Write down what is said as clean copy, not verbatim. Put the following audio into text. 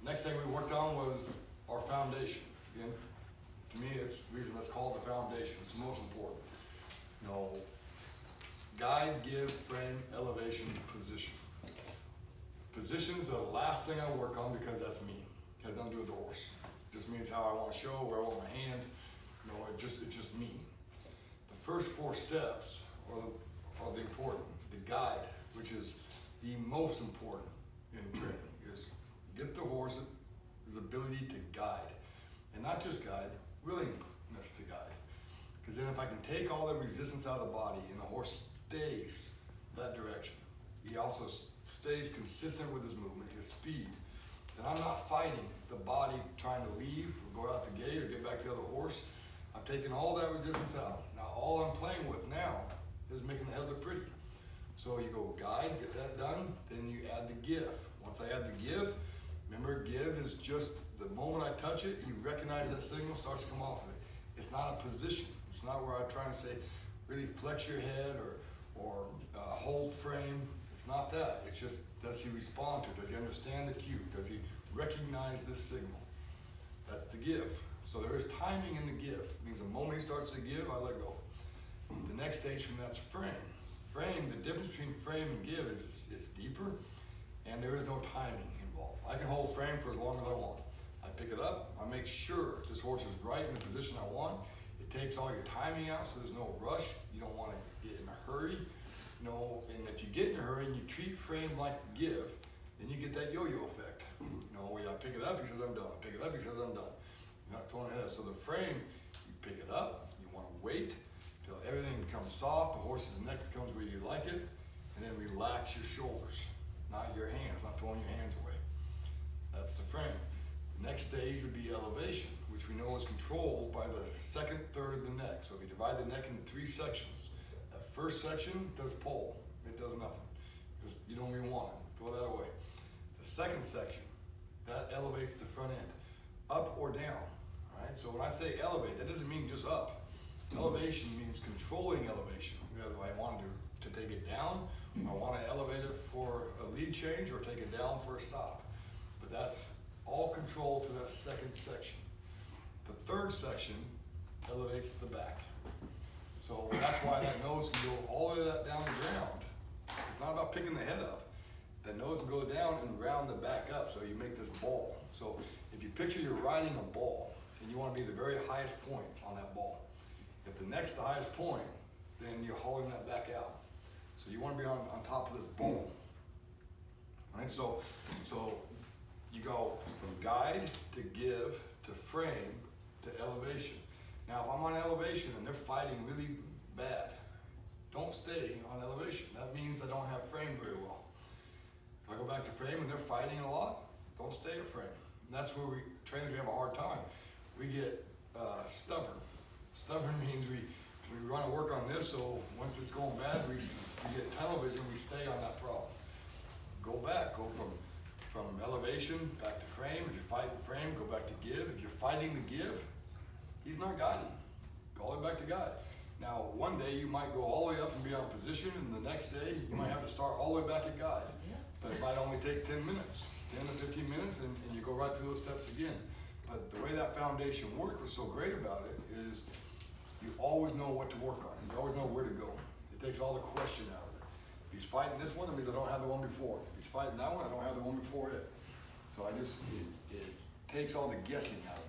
Next thing we worked on was our foundation. Again, to me, it's the reason that's called the foundation. It's the most important. You know, guide, give, frame, elevation, position. Positions are the last thing I work on because that's me. It has nothing to do with the horse. It just means how I want to show, where I want my hand. You know, it's just me. The first 4 steps are the important. The guide, which is the most important in training, is get the horse's ability to guide. And not just guide, willingness to guide. Because then if I can take all the resistance out of the body and the horse stays that direction, he also stays consistent with his movement, his speed, then I'm not fighting the body trying to leave or go out the gate or get back to the other horse. I've taken all that resistance out. Now all I'm playing with now is making the head look pretty. So you go guide, get that done, then you add the give. Once I add the give, remember give is just the moment I touch it, you recognize that signal starts to come off of it. It's not a position. It's not where I'm trying to say really flex your head or hold frame. It's not that. It's just, does he respond to it? Does he understand the cue? Does he recognize this signal? That's the give. So there is timing in the give. It means the moment he starts to give, I let go. The next stage from that's frame. Frame, the difference between frame and give is it's deeper and there is no timing involved. I can hold frame for as long as I want. I pick it up, I make sure this horse is right in the position I want. It takes all your timing out so there's no rush. You don't want to get in a hurry. You know, and if you get in a hurry and you treat frame like give, then you get that yo-yo effect. You know, where I pick it up, he says I'm done. I pick it up, he says I'm done. You're not throwing ahead. So the frame, you pick it up, you want to wait till everything becomes soft, the horse's neck becomes where you like it, and then relax your shoulders, not your hands, not throwing your hands away. That's the frame. The next stage would be elevation, which we know is controlled by the second third of the neck. So if you divide the neck into 3 sections, that first section does pull, it does nothing. Just, you don't even want it, throw that away. The second section, that elevates the front end, up or down, all right? So when I say elevate, that doesn't mean just up. Elevation means controlling elevation. Whether I want to take it down, I want to elevate it for a lead change or take it down for a stop. But that's all control to that second section. The third section elevates the back. So that's why that nose can go all the way down the ground. It's not about picking the head up. That nose can go down and round the back up so you make this ball. So if you picture you're riding a ball and you want to be the very highest point on that ball. If the neck's the highest point, then you're hauling that back out. So you want to be on top of this ball. All right, so you go from guide to give to frame to elevation. Now, if I'm on elevation and they're fighting really bad, don't stay on elevation. That means I don't have frame very well. If I go back to frame and they're fighting a lot, don't stay at frame. And that's where trainers, we have a hard time. We get stubborn. Stubborn means we want to work on this, so once it's going bad, we get tunnel vision, we stay on that problem. Go back, go from elevation back to frame. If you're fighting frame, go back to give. If you're fighting the give, he's not guiding. Go all the way back to guide. Now, one day you might go all the way up and be on position, and the next day you might have to start all the way back at guide. But it might only take 10 minutes, 10 to 15 minutes, and you go right through those steps again. But the way that foundation worked was so great about it is you always know what to work on. You always know where to go. It takes all the question out of it. If he's fighting this one, that means I don't have the one before. If he's fighting that one, I don't have the one before it. So it takes all the guessing out of it.